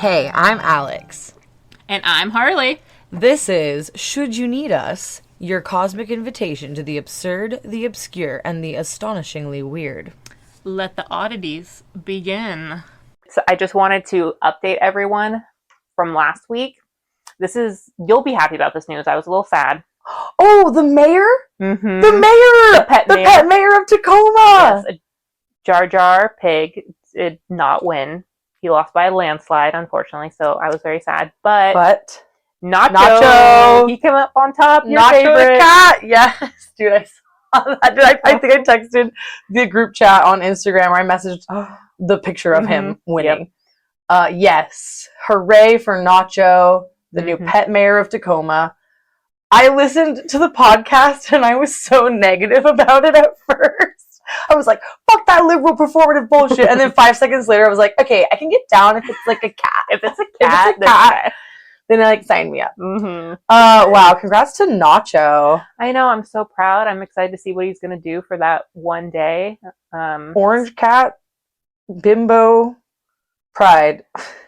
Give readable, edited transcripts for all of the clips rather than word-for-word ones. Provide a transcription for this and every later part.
Hey, I'm Alex. And I'm Harley. This is Should You Need Us, your cosmic invitation to the absurd, the obscure, and the astonishingly weird. Let the oddities begin. So I just wanted to update everyone from last week. You'll be happy about this news. I was a little sad. Oh, the mayor? Mm-hmm. The mayor! The pet mayor. Pet mayor of Tacoma! Yes, Jar Jar Pig did not win. He lost by a landslide, unfortunately, so I was very sad. But Nacho! He came up on top. Your Nacho favorite. the cat! Yes, dude, I saw that. Dude, I think I texted the group chat on Instagram, or I messaged the picture of him winning. Yep. Yes, hooray for Nacho, the new pet mayor of Tacoma. I listened to the podcast and I was so negative about it at first. I was like, fuck that liberal performative bullshit. And then 5 seconds later, I was like, okay, I can get down if it's like a cat. If it's a cat, then sign me up. Mm-hmm. Wow, congrats to Nacho. I know, I'm so proud. I'm excited to see what he's going to do for that one day. Orange cat, bimbo, pride.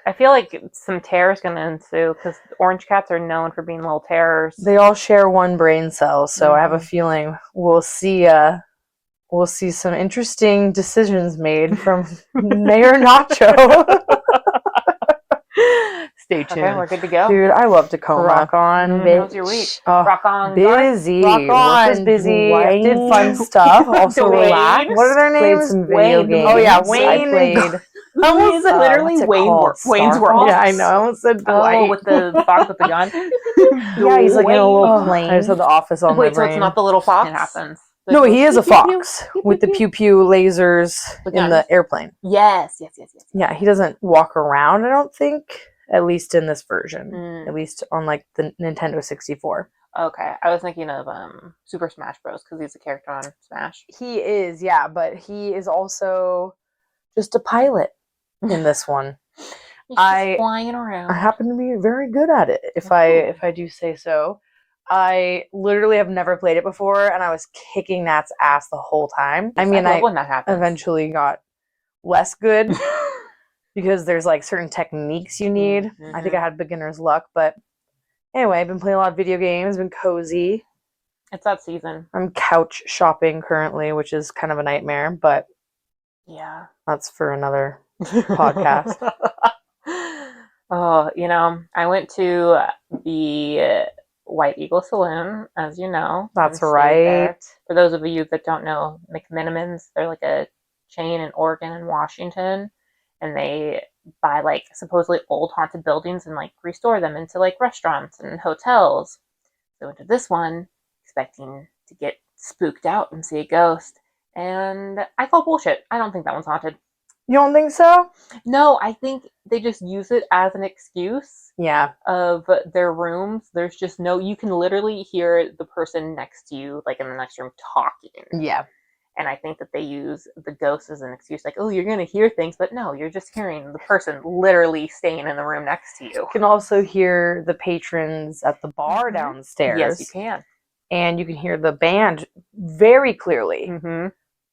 I feel like some terror is going to ensue because orange cats are known for being little terrors. They all share one brain cell, so I have a feeling we'll see some interesting decisions made from Mayor Nacho. Stay tuned. Okay, we're good to go. Dude, I love Tacoma. Rock on. How was your week? Rock on. Busy. Rock on. Work was busy. I did fun stuff. Also relaxed. What are their names? Played some video games. Oh yeah, Wayne. I played. I almost said literally Wayne's World. Yeah, I know. I almost said Dwight. Oh, with the fox with the gun. Yeah, he's like in a little plane. I just had the Office on my brain. Wait, so it's not the little fox? It happens. No, he is a fox with the pew-pew lasers in the airplane. Yes. Yeah, he doesn't walk around, I don't think, at least in this version. At least on, like, the Nintendo 64. Okay, I was thinking of Super Smash Bros. Because he's a character on Smash. He is, yeah, but he is also just a pilot in this one. He's just flying around. I happen to be very good at it, if I do say so. I literally have never played it before, and I was kicking Nat's ass the whole time. I mean, I when that happens. Eventually got less good because there's like certain techniques you need. I think I had beginner's luck, but anyway, I've been playing a lot of video games, been cozy. It's that season. I'm couch shopping currently, which is kind of a nightmare, but yeah, that's for another podcast. Oh, I went to the White Eagle Saloon, as you know. That's right. For those of you that don't know, McMenamins, they're like a chain in Oregon and Washington, and they buy like supposedly old haunted buildings and like restore them into like restaurants and hotels. So I went to this one expecting to get spooked out and see a ghost, and I call bullshit. I don't think that one's haunted. You don't think so? No, I think they just use it as an excuse. Yeah. Of their rooms. There's just you can literally hear the person next to you, like in the next room, talking. Yeah. And I think that they use the ghost as an excuse, like, oh, you're going to hear things, but no, you're just hearing the person literally staying in the room next to you. You can also hear the patrons at the bar downstairs. Yes, you can. And you can hear the band very clearly.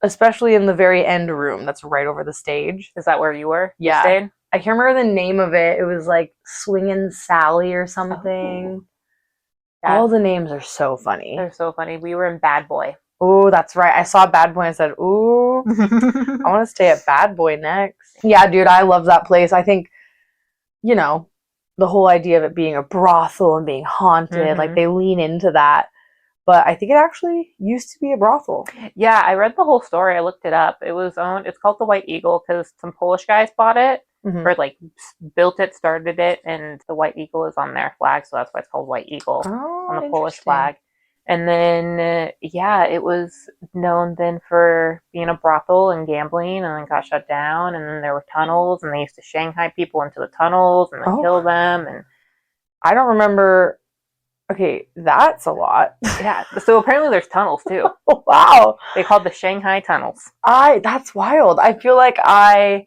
Especially in the very end room that's right over the stage. Is that where you were? Yeah. You stayed? I can't remember the name of it. It was like Swingin' Sally or something. All the names are so funny. They're so funny. We were in Bad Boy. Oh, that's right. I saw Bad Boy and said, ooh, I want to stay at Bad Boy next. Yeah, dude, I love that place. I think, the whole idea of it being a brothel and being haunted, like they lean into that. But I think it actually used to be a brothel. Yeah, I read the whole story. I looked it up. It's called the White Eagle because some Polish guys bought it, or like built it, started it, and the White Eagle is on their flag, so that's why it's called White Eagle on the Polish flag. And then, it was known then for being a brothel and gambling, and then got shut down, and then there were tunnels, and they used to Shanghai people into the tunnels and then kill them. And I don't remember. Okay, that's a lot. Yeah, so apparently there's tunnels too. Wow. They called the Shanghai tunnels. That's wild. I feel like I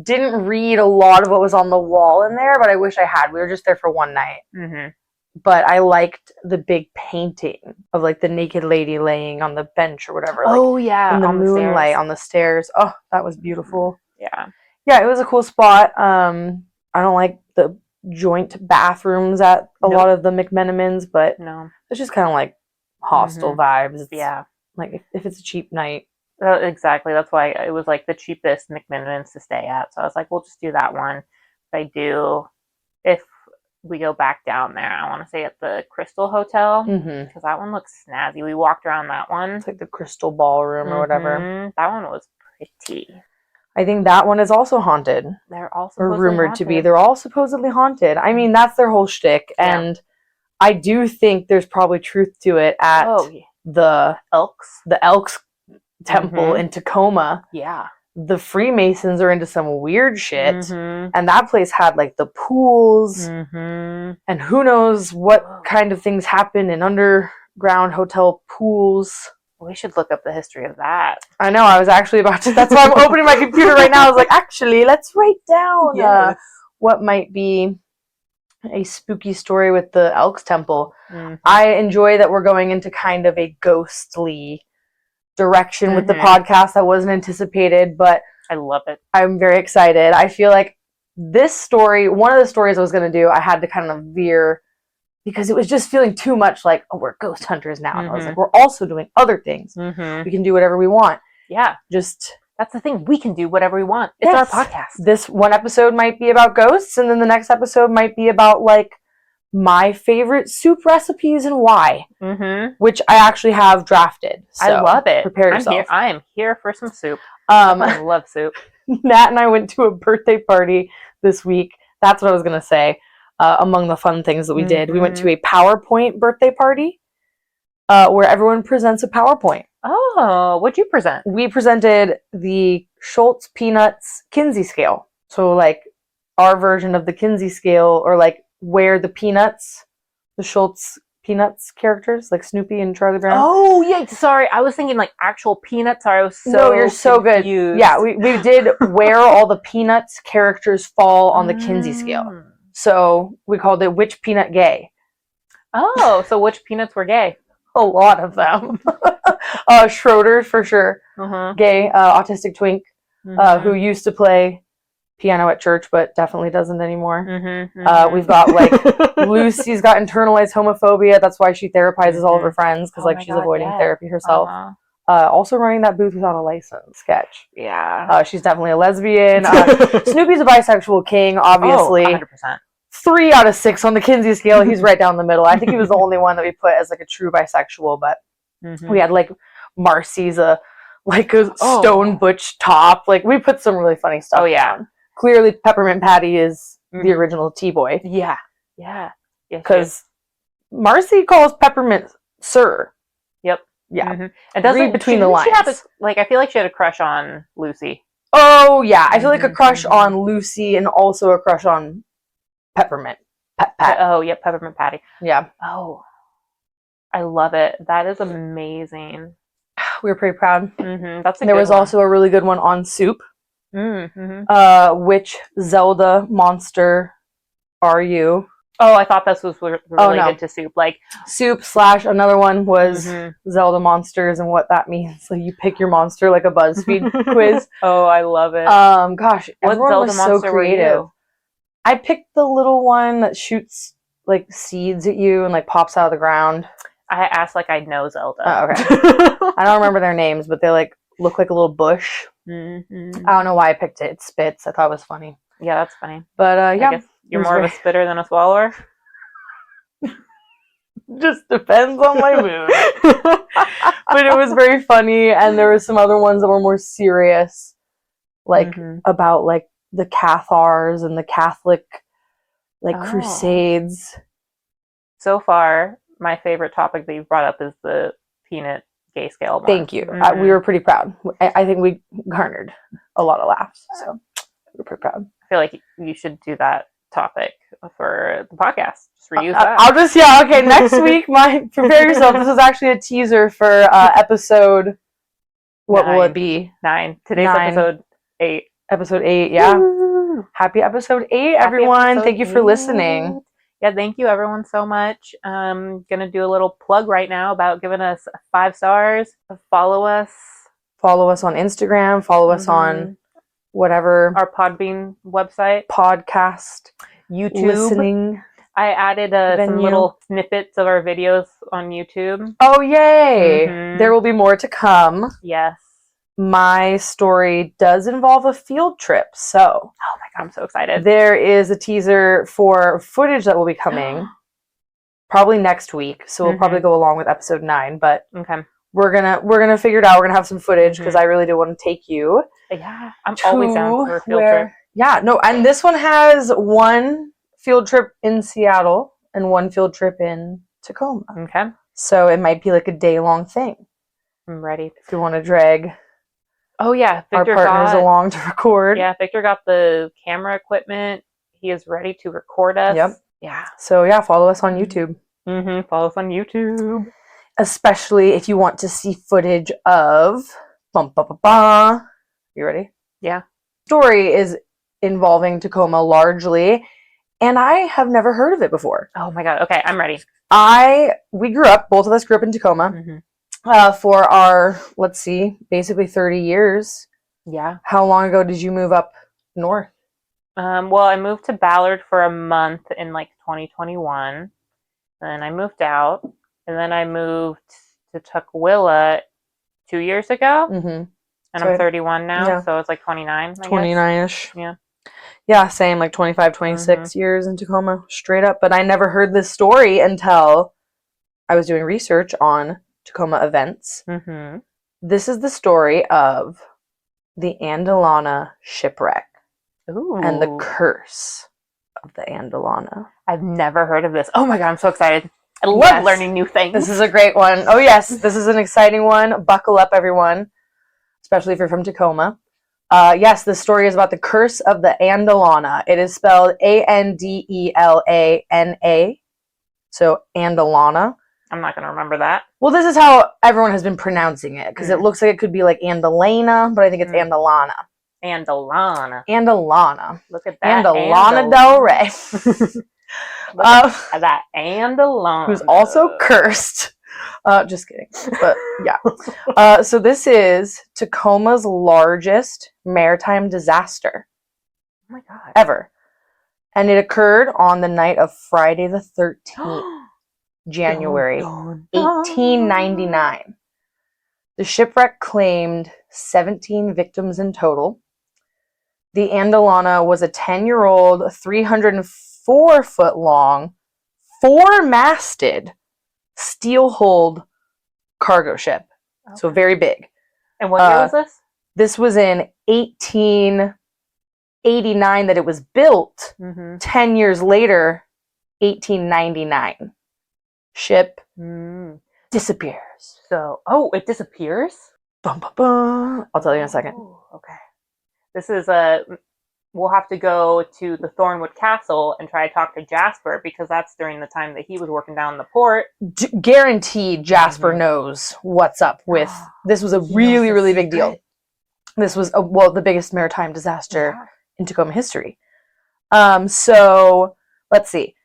didn't read a lot of what was on the wall in there, but I wish I had. We were just there for one night. But I liked the big painting of like the naked lady laying on the bench or whatever. Oh, yeah. In the moonlight on the stairs. Oh, that was beautiful. Yeah. Yeah, it was a cool spot. I don't like the joint bathrooms at a lot of the McMenamins, but it's just kind of like hostel vibes. Yeah. Like if it's a cheap night. Exactly. That's why it was like the cheapest McMenamins to stay at. So I was like, we'll just do that one. If we go back down there, I want to stay at the Crystal Hotel because that one looks snazzy. We walked around that one. It's like the Crystal Ballroom or whatever. That one was pretty. I think that one is also haunted. They're all rumored to be. They're all supposedly haunted. I mean, that's their whole shtick, and I do think there's probably truth to it at the Elks Temple in Tacoma. Yeah. The Freemasons are into some weird shit, and that place had like the pools, and who knows what kind of things happen in underground hotel pools. We should look up the history of that. I know, I was actually about to. That's why I'm opening my computer right now. I was like, actually, let's write down what might be a spooky story with the Elks Temple. I enjoy that we're going into kind of a ghostly direction with the podcast that wasn't anticipated, but I love it. I'm very excited. I feel like this story, one of the stories I was going to do, I had to kind of veer because it was just feeling too much like, oh, we're ghost hunters now. And I was like, we're also doing other things. We can do whatever we want. Yeah. That's the thing. We can do whatever we want. It's our podcast. This one episode might be about ghosts, and then the next episode might be about like my favorite soup recipes and why, which I actually have drafted. So I love it. Prepare yourself. I am here for some soup. I love soup. Nat and I went to a birthday party this week. That's what I was going to say. Among the fun things that we did, we went to a PowerPoint birthday party where everyone presents a PowerPoint. Oh, what'd you present? We presented the Schultz Peanuts Kinsey scale. So like our version of the Kinsey scale, or like where the Peanuts, the Schultz Peanuts characters, like Snoopy and Charlie Brown. Oh, yeah. Sorry. I was thinking like actual peanuts. Sorry, I was so No, you're so good. confused. Yeah, we did where all the Peanuts characters fall on the Kinsey scale. So we called it Which Peanut Gay. Oh, so which peanuts were gay? A lot of them. Schroeder, for sure. Gay, autistic twink, who used to play piano at church, but definitely doesn't anymore. We've got like Lucy's got internalized homophobia. That's why she therapizes all of her friends, because like she's avoiding therapy herself. Also running that booth without a license sketch. Yeah. She's definitely a lesbian. Snoopy's a bisexual king, obviously. 100%. 3 out of 6 on the Kinsey scale. He's right down the middle. I think he was the only one that we put as like a true bisexual, but we had like Marcy's a stone butch top. Like we put some really funny stuff. Oh yeah. Down. Clearly Peppermint Patty is the original T-boy. Yeah. Yeah. Because Marcy calls Peppermint Sir. Yep. Yeah. And doesn't read between the lines. I feel like she had a crush on Lucy. Oh yeah. I feel like a crush on Lucy and also a crush on Peppermint. Oh, yeah, Peppermint Patty. Yeah. Oh, I love it. That is amazing. We were pretty proud. That's a There good was one. also a really good one on soup. Which Zelda monster are you? Oh, I thought this was related to soup. Like soup / another one was Zelda monsters and what that means. So you pick your monster like a BuzzFeed quiz. Oh, I love it. Gosh, what everyone Zelda was so monster creative. were you? I picked the little one that shoots like seeds at you and like pops out of the ground. I asked like I know Zelda. Oh, okay. I don't remember their names, but they like look like a little bush. I don't know why I picked it. It spits. I thought it was funny. Yeah, that's funny. But yeah, I guess you're more of a spitter than a swallower. Just depends on my mood. But it was very funny, and there were some other ones that were more serious, like about like the Cathars and the Catholic crusades. So far, my favorite topic that you've brought up is the peanut gay scale one. Thank you. We were pretty proud. I think we garnered a lot of laughs, so we were pretty proud. I feel like you should do that topic for the podcast. Just reuse that. I'll just next week. Prepare yourself. This is actually a teaser for episode. What will it be? 9. Today's episode 8. Episode 8. Yeah. Woo! Happy episode 8, everyone! Thank you for listening. Yeah, thank you everyone so much. I'm gonna do a little plug right now about giving us 5 stars. Follow us on Instagram. Follow us on whatever our Podbean website podcast. YouTube. listening. I added some venue. little snippets of our videos on YouTube. Oh, yay! Mhm. There will be more to come. Yes. My story does involve a field trip, so Oh my god, I'm so excited. there is a teaser for footage that will be coming probably next week. So we'll probably go along with episode 9, but Okay. we're gonna figure it out. We're gonna have some footage because I really do want to take you. Yeah, I'm always down for a field trip. Yeah, no, and this one has one field trip in Seattle and one field trip in Tacoma. Okay. So it might be like a day-long thing. I'm ready. If you want to drag Oh yeah, Victor our partners along to record. Yeah, Victor got the camera equipment. He is ready to record us. Yep. Yeah. So yeah, follow us on YouTube. Follow us on YouTube. Especially if you want to see footage of You ready? Yeah. Story is involving Tacoma largely, and I have never heard of it before. Oh my god. Okay, I'm ready. Both of us grew up in Tacoma for our, let's see, basically 30 years. Yeah. How long ago did you move up north? Well, I moved to Ballard for a month in like 2021. Then I moved out, and then I moved to Tukwila 2 years ago. Mm-hmm. And I'm 31 now, so it's like 29. 29-ish. Yeah. Yeah, same, like 25, 26 years in Tacoma, straight up. But I never heard this story until I was doing research on Tacoma events. This is the story of the Andelana shipwreck and the curse of the Andelana. I've never heard of this. Oh my god, I'm so excited. I love learning new things. This is a great one. Oh yes, this is an exciting one. Buckle up, everyone. Especially if you're from Tacoma. Yes, the story is about the curse of the Andelana. It is spelled Andelana. So Andelana. I'm not going to remember that. Well, this is how everyone has been pronouncing it, because it looks like it could be like Andelana, but I think it's Andelana. Andelana. Look at that. Andelana Del Rey. Look at that Andelana. Who's also cursed. Just kidding. But yeah. So this is Tacoma's largest maritime disaster. Oh my god. Ever. And it occurred on the night of Friday the 13th, January 1899. The shipwreck claimed 17 victims in total. The Andelana was a 10-year-old, 304-foot long, 4-masted, steel-hulled cargo ship. Okay. So very big. And what year was this? This was in 1889 that it was built. 10 years later, 1899. Ship disappears. So, it disappears? Bum, bum, bum. I'll tell you in a second. Okay. This is we'll have to go to the Thornwood Castle and try to talk to Jasper, because that's during the time that he was working down in the port. Guaranteed Jasper knows what's up with... This was a really, really big deal. This was, the biggest maritime disaster in Tacoma history. So, let's see.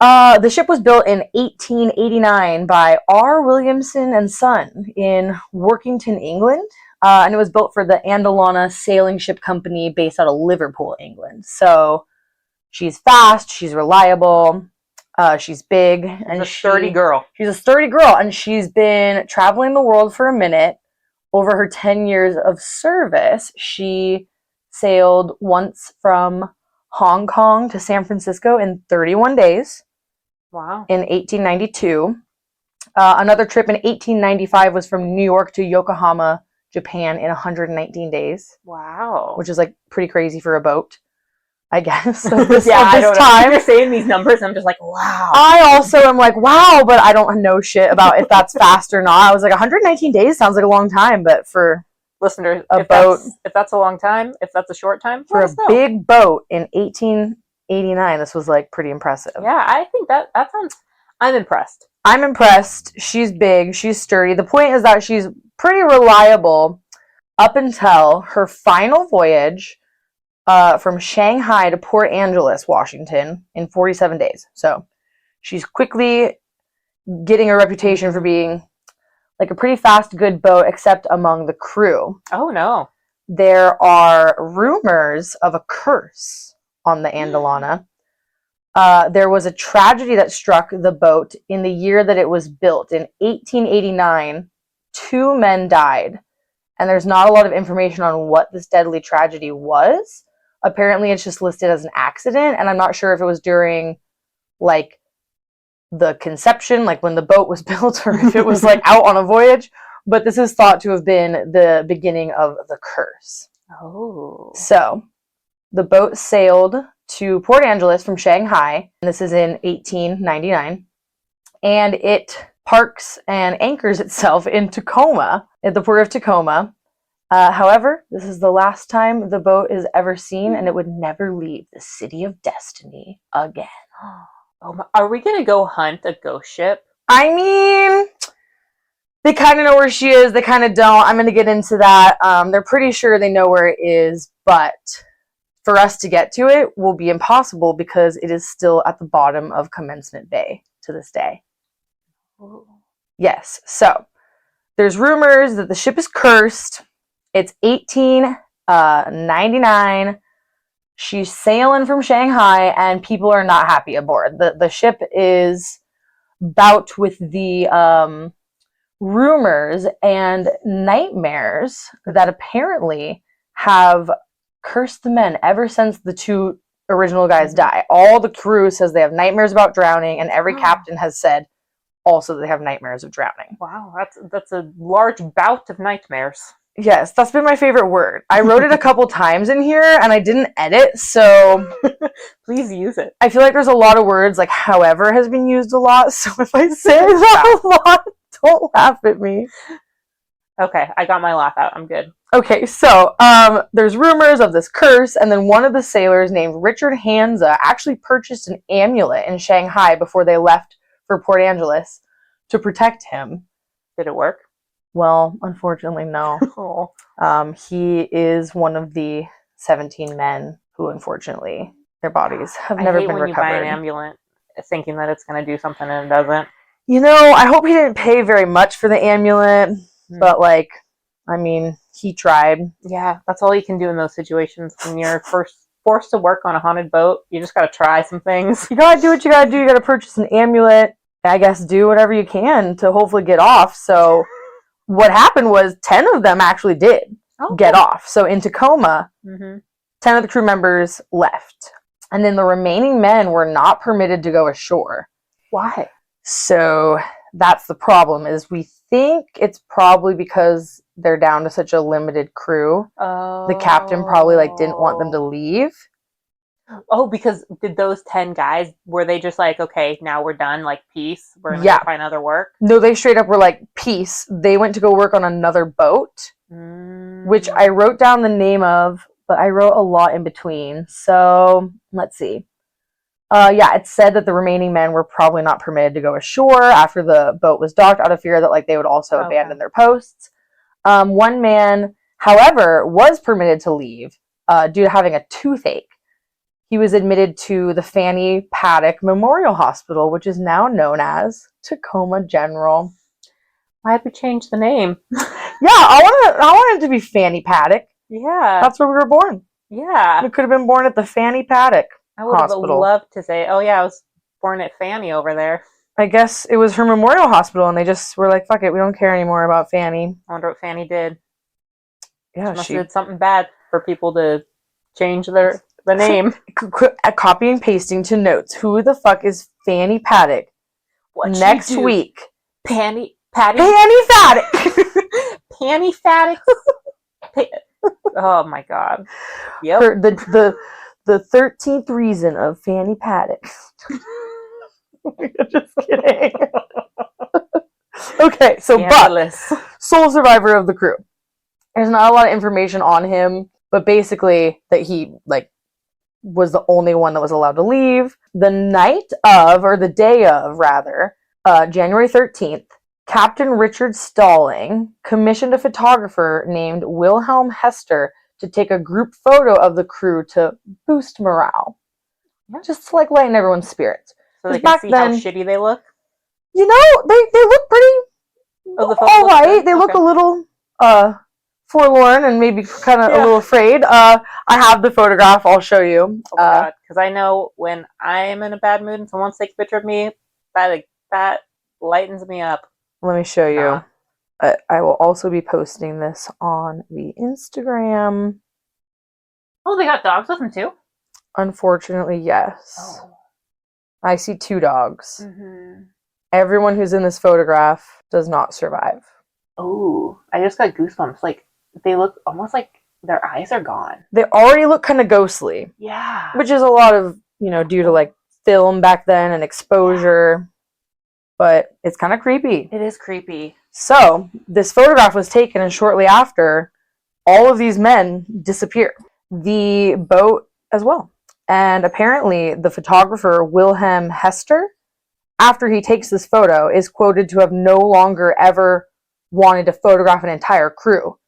The ship was built in 1889 by R. Williamson and Son in Workington, England. And it was built for the Andelana Sailing Ship Company based out of Liverpool, England. So she's fast, she's reliable, she's big, and she's a sturdy girl. She's a sturdy girl, and she's been traveling the world for a minute. Over her 10 years of service, she sailed once from Hong Kong to San Francisco in 31 days. Wow. In 1892. Another trip in 1895 was from New York to Yokohama, Japan in 119 days. Wow. Which is like pretty crazy for a boat, I guess. I don't know. You're saying these numbers, I'm just like, wow. I also am like, wow, but I don't know shit about if that's fast or not. I was like, 119 days sounds like a long time, but for listeners, if that's a long time, if that's a short time, for a big boat in 1889, this was like pretty impressive. Yeah, I think that sounds. I'm impressed. I'm impressed. She's big. She's sturdy. The point is that she's pretty reliable up until her final voyage from Shanghai to Port Angeles, Washington, in 47 days. So she's quickly getting a reputation for being like a pretty fast, good boat, except among the crew. Oh, no. There are rumors of a curse on the Andelana. there was a tragedy that struck the boat in the year that it was built. In 1889, 2 men died. And there's not a lot of information on what this deadly tragedy was. Apparently, it's just listed as an accident. And I'm not sure if it was during, like, the conception, like when the boat was built, or if it was, like, out on a voyage. But this is thought to have been the beginning of the curse. Oh. So, the boat sailed to Port Angeles from Shanghai. And this is in 1899. And it parks and anchors itself in Tacoma, at the port of Tacoma. However, this is the last time the boat is ever seen, and it would never leave the City of Destiny again. Oh, are we going to go hunt a ghost ship? I mean, they kind of know where she is. They kind of don't. I'm going to get into that. They're pretty sure they know where it is, but for us to get to it will be impossible because it is still at the bottom of Commencement Bay to this day. Ooh. Yes, so there's rumors that the ship is cursed. It's 1899. She's sailing from Shanghai, and people are not happy aboard. The ship is bout with the rumors and nightmares that apparently have cursed the men ever since the 2 original guys die. All the crew says they have nightmares about drowning, and every captain has said also they have nightmares of drowning. Wow, that's a large bout of nightmares. Yes, that's been my favorite word. I wrote it a couple times in here, and I didn't edit, so please use it. I feel like there's a lot of words, like however has been used a lot, so if I say that a lot, don't laugh at me. Okay, I got my laugh out. I'm good. Okay, so there's rumors of this curse, and then one of the sailors named Richard Hansa actually purchased an amulet in Shanghai before they left for Port Angeles to protect him. Did it work? Well, unfortunately, no. Oh. He is one of the 17 men who, unfortunately, their bodies have never been recovered. I hate when you buy an amulet thinking that it's going to do something and it doesn't. You know, I hope he didn't pay very much for the amulet, but, like, I mean, he tried. Yeah, that's all you can do in those situations when you're forced to work on a haunted boat. You just got to try some things. You got to do what you got to do. You got to purchase an amulet. I guess do whatever you can to hopefully get off. So what happened was 10 of them actually did get off. So in Tacoma, 10 of the crew members left. And then the remaining men were not permitted to go ashore. Why? So that's the problem, is we think it's probably because they're down to such a limited crew. Oh. The captain probably didn't want them to leave. Oh, because did those 10 guys, were they just like, okay, now we're done, like, peace, we're going to find other work? No, they straight up were like, peace. They went to go work on another boat, which I wrote down the name of, but I wrote a lot in between. So, let's see. It said that the remaining men were probably not permitted to go ashore after the boat was docked out of fear that, they would also abandon their posts. One man, however, was permitted to leave due to having a toothache. He was admitted to the Fanny Paddock Memorial Hospital, which is now known as Tacoma General. Why'd we change the name? Yeah, I wanted it to be Fanny Paddock. Yeah. That's where we were born. Yeah. We could have been born at the Fanny Paddock I would Hospital. have loved to say, oh yeah, I was born at Fanny over there. I guess it was her memorial hospital, and they just were like, fuck it, we don't care anymore about Fanny. I wonder what Fanny did. Yeah, she did something bad for people to change the name. Copy and pasting to notes. Who the fuck is Fanny Paddock? Next week. Fanny Paddock. Fanny Paddock. Oh my god. Yep. The 13th reason of Fanny Paddock. Just kidding. Okay, so Buck, sole survivor of the crew. There's not a lot of information on him, but basically that he was the only one that was allowed to leave. The night of, or the day of rather, January 13th, Captain Richard Stalling commissioned a photographer named Wilhelm Hester to take a group photo of the crew to boost morale. Just to lighten everyone's spirits. So they can see how shitty they look? You know, they look pretty alright. They look a little forlorn and maybe kind of a little afraid. I have the photograph. I'll show you. Oh my God, because I know when I'm in a bad mood and someone takes a picture of me, that lightens me up. Let me show you. I will also be posting this on the Instagram. Oh, they got dogs with them too? Unfortunately, yes. Oh. I see 2 dogs. Mm-hmm. Everyone who's in this photograph does not survive. Oh, I just got goosebumps. Like, they look almost like their eyes are gone. They already look kind of ghostly. Yeah. Which is a lot of, due to like film back then and exposure. Yeah. But it's kind of creepy. It is creepy. So, this photograph was taken, and shortly after, all of these men disappear. The boat as well. And apparently, the photographer, Wilhelm Hester, after he takes this photo, is quoted to have no longer ever wanted to photograph an entire crew.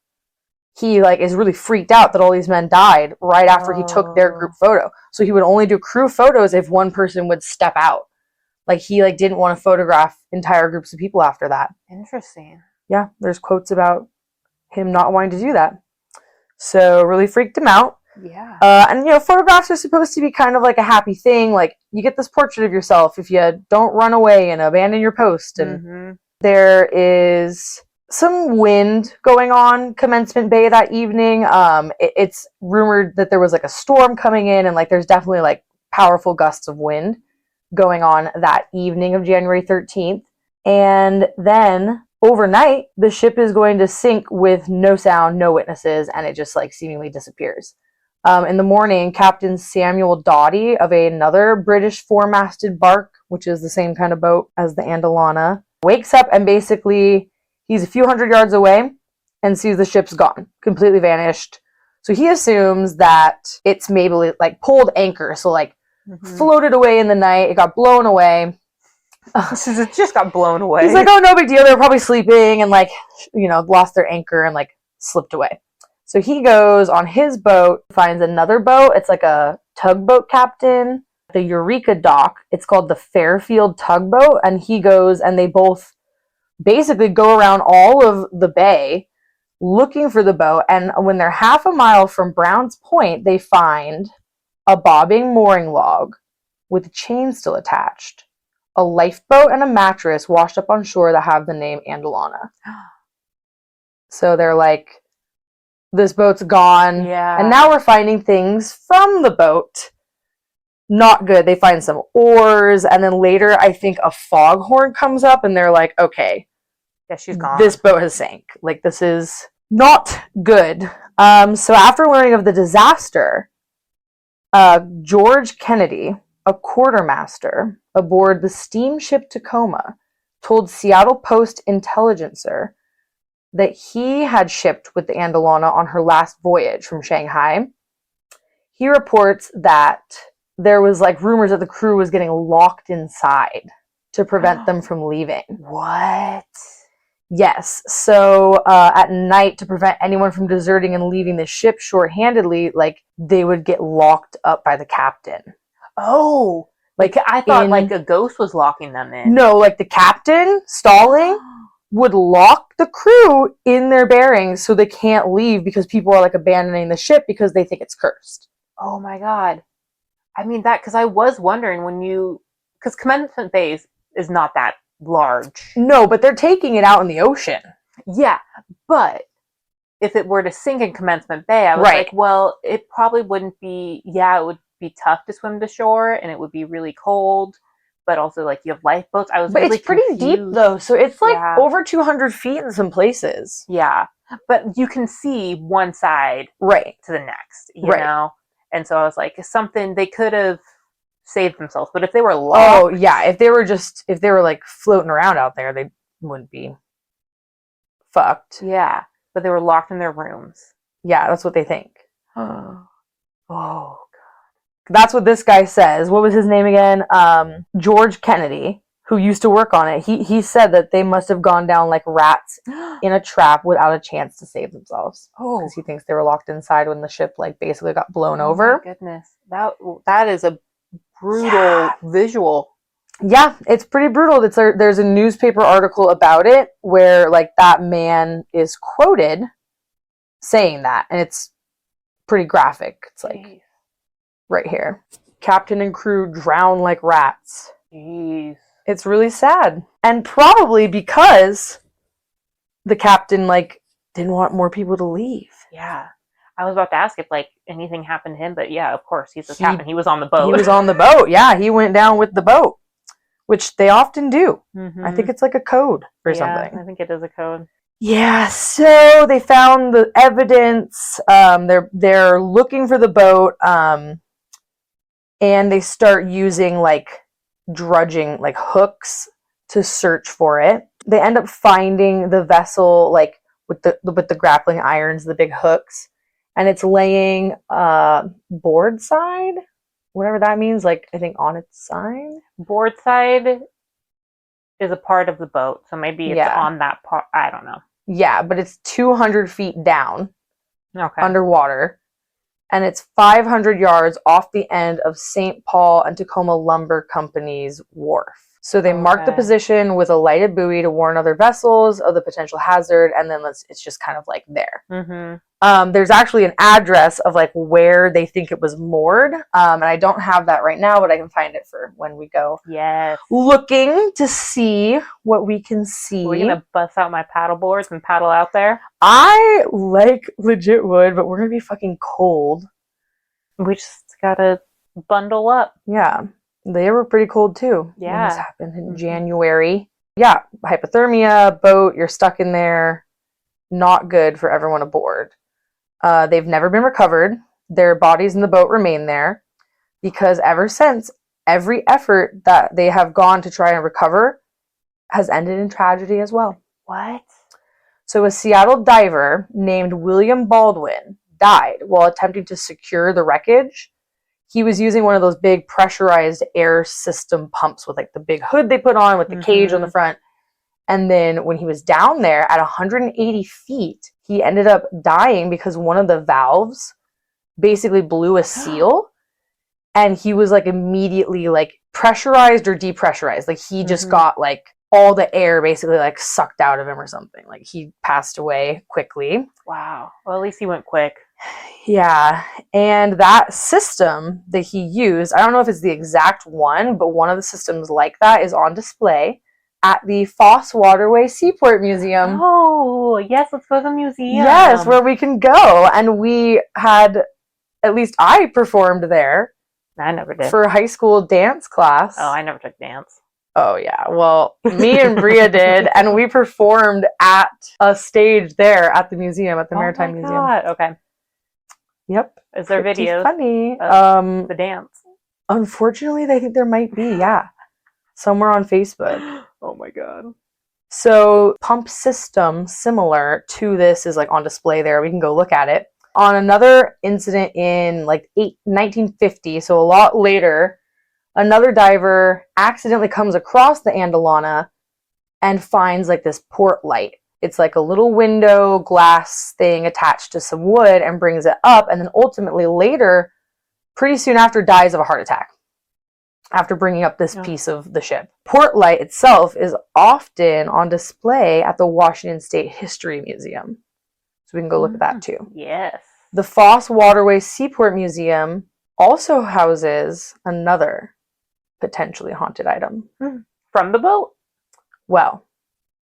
He is really freaked out that all these men died right after he took their group photo. So he would only do crew photos if one person would step out. He didn't want to photograph entire groups of people after that. Interesting. Yeah, there's quotes about him not wanting to do that. So really freaked him out. Yeah. And photographs are supposed to be kind of like a happy thing. You get this portrait of yourself if you don't run away and abandon your post. And there is some wind going on Commencement Bay that evening. It's rumored that there was a storm coming in, and there's definitely powerful gusts of wind going on that evening of January 13th. And then overnight, the ship is going to sink with no sound, no witnesses, and it just seemingly disappears. In the morning, Captain Samuel Doughty of another British 4-masted bark, which is the same kind of boat as the Andelana, wakes up and basically he's a few hundred yards away and sees the ship's gone, completely vanished. So he assumes that it's maybe pulled anchor, so floated away in the night. It got blown away. It just got blown away. He's oh, no big deal. They were probably sleeping and lost their anchor and slipped away. So he goes on his boat, finds another boat. It's a tugboat captain, the Eureka dock. It's called the Fairfield tugboat. And he goes, and they both basically go around all of the bay looking for the boat. And when they're half a mile from Brown's Point, they find a bobbing mooring log with a chain still attached, a lifeboat, and a mattress washed up on shore that have the name Andelana. So they're this boat's gone. Yeah. And now we're finding things from the boat. Not good. They find some oars, and then later I think a foghorn comes up, and they're okay. Yeah, she's gone. This boat has sank. This is not good. So after learning of the disaster, George Kennedy, a quartermaster aboard the steamship Tacoma, told Seattle Post Intelligencer that he had shipped with the Andelana on her last voyage from Shanghai. He reports that there was rumors that the crew was getting locked inside to prevent them from leaving. What? Yes. So at night, to prevent anyone from deserting and leaving the ship shorthandedly, they would get locked up by the captain. Oh, I thought a ghost was locking them in. No, the captain, Stalling, would lock the crew in their bearings so they can't leave because people are abandoning the ship because they think it's cursed. Oh my God. I mean because I was wondering because Commencement Bay is not that large. No, but they're taking it out in the ocean. Yeah, but if it were to sink in Commencement Bay, I was well, it probably wouldn't be, it would be tough to swim to shore and it would be really cold. But also, you have lifeboats. I was but really it's pretty confused. deep, though. So it's, over 200 feet in some places. Yeah. But you can see one side right to the next, you know? And so I was something they could have saved themselves. But if they were locked... Oh, yeah. If they were, floating around out there, they wouldn't be fucked. Yeah. But they were locked in their rooms. Yeah, that's what they think. Oh, that's what this guy says. What was his name again? George Kennedy, who used to work on it. He said that they must have gone down like rats in a trap without a chance to save themselves. Oh, because he thinks they were locked inside when the ship basically got blown over. My goodness, that is a brutal visual. Yeah, it's pretty brutal. There's a newspaper article about it where that man is quoted saying that, and it's pretty graphic. It's like right here. Captain and crew drown like rats. Jeez. It's really sad. And probably because the captain, like, didn't want more people to leave. Yeah. I was about to ask if, like, anything happened to him, but yeah, of course, he's the captain. He was on the boat. He was on the boat. Yeah, he went down with the boat, which they often do. Mm-hmm. I think it's like a code or something. I think it is a code. Yeah, so they found the evidence. They're looking for the boat, and they start using like dredging, like hooks, to search for it. They end up finding the vessel, like with the grappling irons, the big hooks, and it's laying board side, whatever that means. Like I think on its side. Board side is a part of the boat, so maybe it's on that part. I don't know. Yeah, but it's 200 feet down, underwater, and it's 500 yards off the end of St. Paul and Tacoma Lumber Company's wharf. So they marked the position with a lighted buoy to warn other vessels of the potential hazard, and then it's just kind of like there. Mm-hmm. There's actually an address of like where they think it was moored, and I don't have that right now, but I can find it for when we go. Yes. Looking to see what we can see. We're gonna bust out my paddle boards and paddle out there. I like legit would, but we're gonna be fucking cold. We just gotta bundle up. Yeah. They were pretty cold too. Yeah. When this happened in January. Yeah. Hypothermia, boat, you're stuck in there. Not good for everyone aboard. They've never been recovered. Their bodies in the boat remain there because ever since, every effort that they have gone to try and recover has ended in tragedy as well. What? So a Seattle diver named William Baldwin died while attempting to secure the wreckage. He was using one of those big pressurized air system pumps with like the big hood they put on with the cage on the front. And then when he was down there at 180 feet, he ended up dying because one of the valves basically blew a seal, and he was like immediately like pressurized or depressurized. Like he just got like all the air basically like sucked out of him or something. Like he passed away quickly. Wow. Well, at least he went quick. Yeah. And that system that he used, I don't know if it's the exact one, but one of the systems like that is on display at the Foss Waterway Seaport Museum. Oh, yes, let's go to the museum. Yes, where we can go. And we had, at least I performed there. I never did. For a high school dance class. Oh, I never took dance. Oh, yeah. Well, me and Bria did, and we performed at a stage there at the museum, at the Maritime Museum. God. Okay. Yep. Is there Pretty videos funny. of the dance? Unfortunately, I think there might be, yeah. Somewhere on Facebook. Oh my god. So, pump system similar to this is like on display there. We can go look at it. On another incident in like 1950, so a lot later, another diver accidentally comes across the Andelana and finds like this port light. It's like a little window glass thing attached to some wood, and brings it up, and then ultimately later, pretty soon after, dies of a heart attack after bringing up this piece of the ship. Port light itself is often on display at the Washington State History Museum. So we can go look at that too. Yes. The Foss Waterway Seaport Museum also houses another potentially haunted item. From the boat? Well,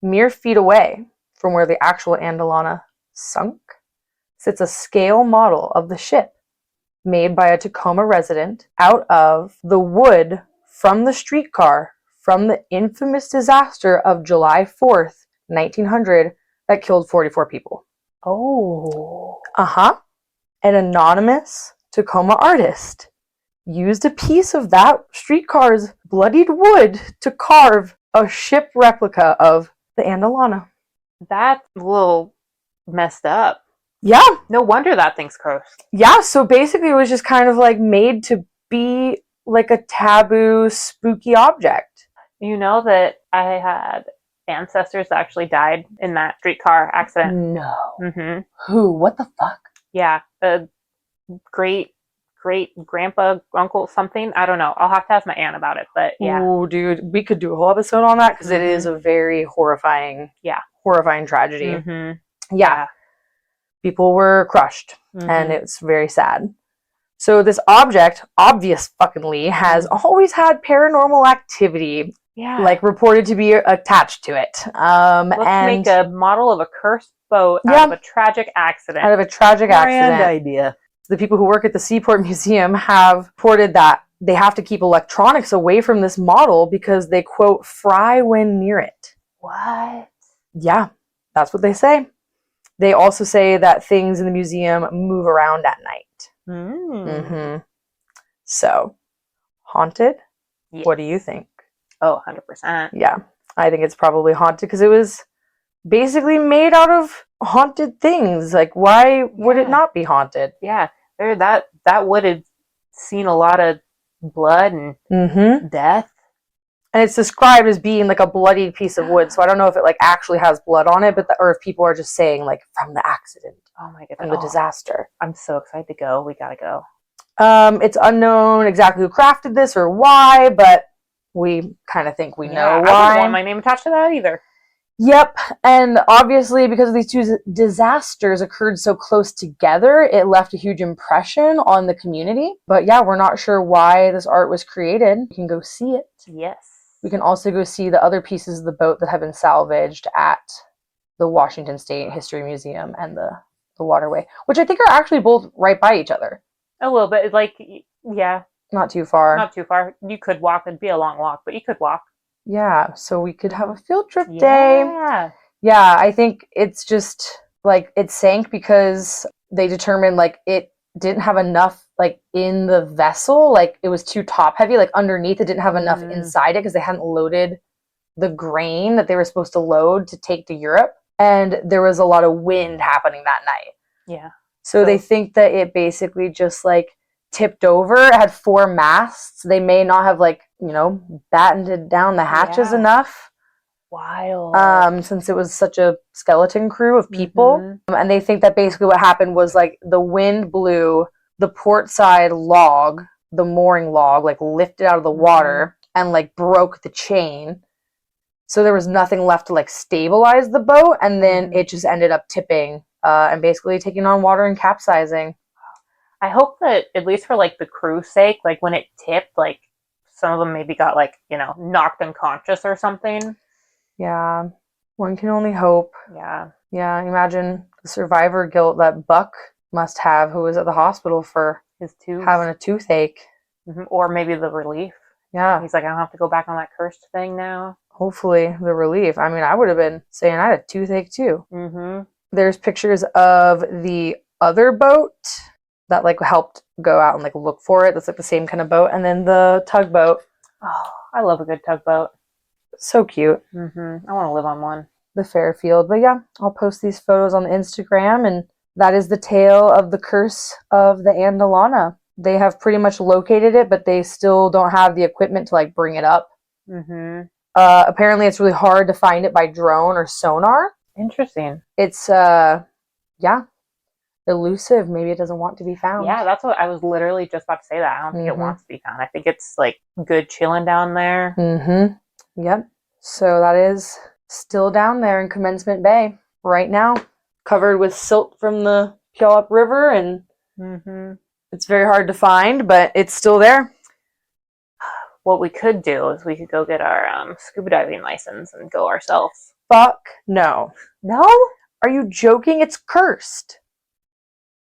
mere feet away from where the actual Andelana sunk sits a scale model of the ship made by a Tacoma resident out of the wood from the streetcar from the infamous disaster of July 4th, 1900 that killed 44 people. Oh. An anonymous Tacoma artist used a piece of that streetcar's bloodied wood to carve a ship replica of the Andelana. That's a little messed up. Yeah. No wonder that thing's cursed. Yeah, so basically it was just kind of like made to be like a taboo, spooky object. You know that I had ancestors that actually died in that streetcar accident? No. Mm-hmm. Who? What the fuck? Yeah. A great grandpa, uncle, something. I don't know. I'll have to ask my aunt about it, but yeah. Oh, dude, we could do a whole episode on that because it is a very horrifying tragedy. Mm-hmm. Yeah. people were crushed, and it's very sad. So this object, obvious fuckingly, has always had paranormal activity. Yeah. Like, reported to be attached to it. Let's make a model of a cursed boat out of a tragic accident. Out of a tragic accident. idea. The people who work at the Seaport Museum have reported that they have to keep electronics away from this model because they, quote, fry when near it. What? Yeah, that's what they say. They also say that things in the museum move around at night. So, haunted? Yes. What do you think? Oh, 100%. Yeah, I think it's probably haunted because it was basically made out of haunted things. Like, why would it not be haunted? Yeah, that would have seen a lot of blood and death. And it's described as being like a bloodied piece of wood, so I don't know if it like actually has blood on it, or if people are just saying like from the accident. Oh my goodness. From the disaster. I'm so excited to go. We gotta go. It's unknown exactly who crafted this or why, but we kind of think we know why. I wouldn't want my name attached to that either. Yep, and obviously because these two disasters occurred so close together, it left a huge impression on the community. But yeah, we're not sure why this art was created. You can go see it. Yes. We can also go see the other pieces of the boat that have been salvaged at the Washington State History Museum and the waterway, which I think are actually both right by each other. A little bit, like, yeah. Not too far. Not too far. You could walk. It'd be a long walk, but you could walk. Yeah, so we could have a field trip day. Yeah, I think it's just, like, it sank because they determined, like, it didn't have enough, like, in the vessel. Like, it was too top-heavy. Like, underneath, it didn't have enough inside it because they hadn't loaded the grain that they were supposed to load to take to Europe. And there was a lot of wind happening that night. Yeah. So they think that it basically just, like, tipped over. It had 4 masts. They may not have, like, you know, battened down the hatches enough. Wild. Since it was such a skeleton crew of people. And they think that basically what happened was, like, the wind blew the port side log, the mooring log, like, lifted out of the water and, like, broke the chain. So there was nothing left to, like, stabilize the boat. And then it just ended up tipping and basically taking on water and capsizing. I hope that, at least for, like, the crew's sake, like, when it tipped, like, some of them maybe got, like, you know, knocked unconscious or something. Yeah. One can only hope. Yeah. Yeah, imagine the survivor guilt that Buck must have, who was at the hospital for his tooth having a toothache. Or maybe the relief. Yeah. He's like, I don't have to go back on that cursed thing now. Hopefully the relief. I mean, I would have been saying I had a toothache too. There's pictures of the other boat that, like, helped go out and, like, look for it. That's, like, the same kind of boat. And then the tugboat. Oh, I love a good tugboat. So cute. I want to live on one. The Fairfield. But yeah, I'll post these photos on the Instagram, and that is the tale of the curse of the Andelana. They have pretty much located it, but they still don't have the equipment to, like, bring it up. Apparently it's really hard to find it by drone or sonar. Interesting. It's elusive. Maybe it doesn't want to be found. Yeah, that's what I was literally just about to say. That I don't think it wants to be found. I think it's, like, good chilling down there. Yep. So that is still down there in Commencement Bay right now, covered with silt from the Puyallup River, and it's very hard to find, but it's still there. What we could do is we could go get our scuba diving license and go ourselves. Fuck no. No? Are you joking? It's cursed.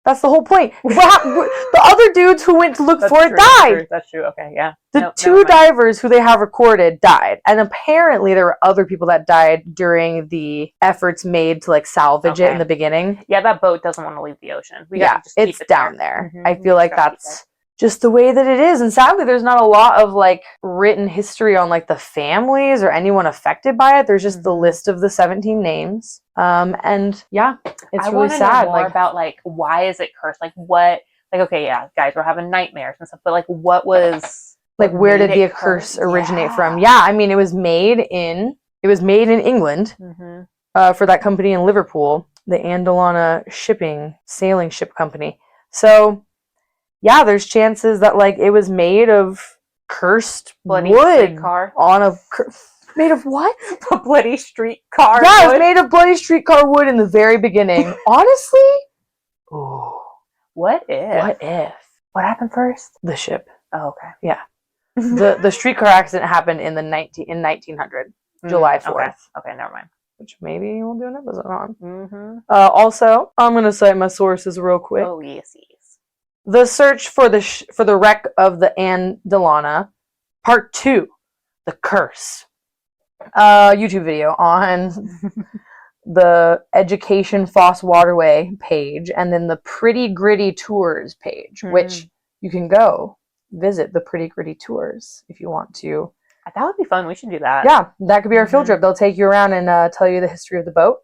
That's the whole point. The other dudes who went to look for it died. That's true. Okay, yeah. The two divers who they have recorded died. And apparently there were other people that died during the efforts made to, like, salvage it in the beginning. Yeah, that boat doesn't want to leave the ocean. It's down there. I feel like that's just the way that it is. And sadly, there's not a lot of, like, written history on, like, the families or anyone affected by it. There's just the list of the 17 names. And yeah, it's really sad. I want to know more about, like, why is it cursed? Like, what? Like, okay, yeah, guys were having nightmares and stuff, but, like, what was, like, where did the curse originate from? Yeah, I mean, it was made in England for that company in Liverpool, the Andelana sailing ship company. So yeah, there's chances that, like, it was made of cursed bloody wood car on a made of what? A bloody streetcar. Yeah, wood. It was made of bloody streetcar wood in the very beginning. Honestly, What if? What if? What happened first? The ship. Oh, okay. Yeah. The streetcar accident happened in 1900, July 4th. Okay, never mind. Which maybe we'll do an episode on. Mm-hmm. Also, I'm going to cite my sources real quick. Oh, yes. The search for the wreck of the Andelana, Part 2, The Curse. YouTube video on the Education Foss Waterway page, and then the Pretty Gritty Tours page, which you can go visit the Pretty Gritty Tours if you want to. That would be fun. We should do that. Yeah, that could be our field trip. They'll take you around and tell you the history of the boat.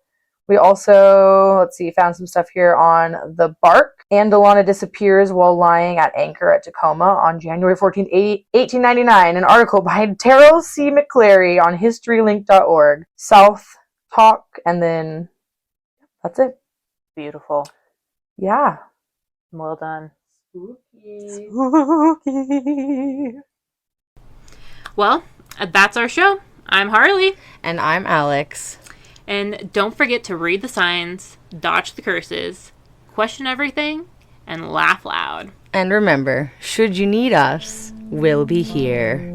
We also, found some stuff here on the bark. Andelana disappears while lying at anchor at Tacoma on January 14th, 1899. An article by Terrell C. McClary on historylink.org. South Talk, and then that's it. Beautiful. Yeah. Well done. Spooky. Well, that's our show. I'm Harley. And I'm Alex. And don't forget to read the signs, dodge the curses, question everything, and laugh loud. And remember, should you need us, we'll be here.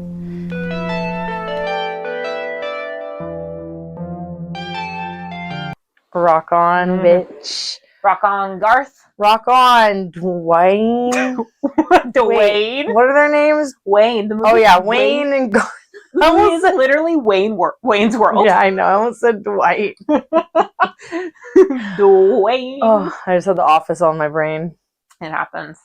Rock on, bitch. Rock on, Garth. Rock on, Dwayne. Dwayne. Wait, what are their names? Wayne. The movie Oh yeah, Wayne and Garth. The movie is literally Wayne's World. Yeah, I know. I almost said Dwight. Dwayne. Oh, I just had The Office on my brain. It happens.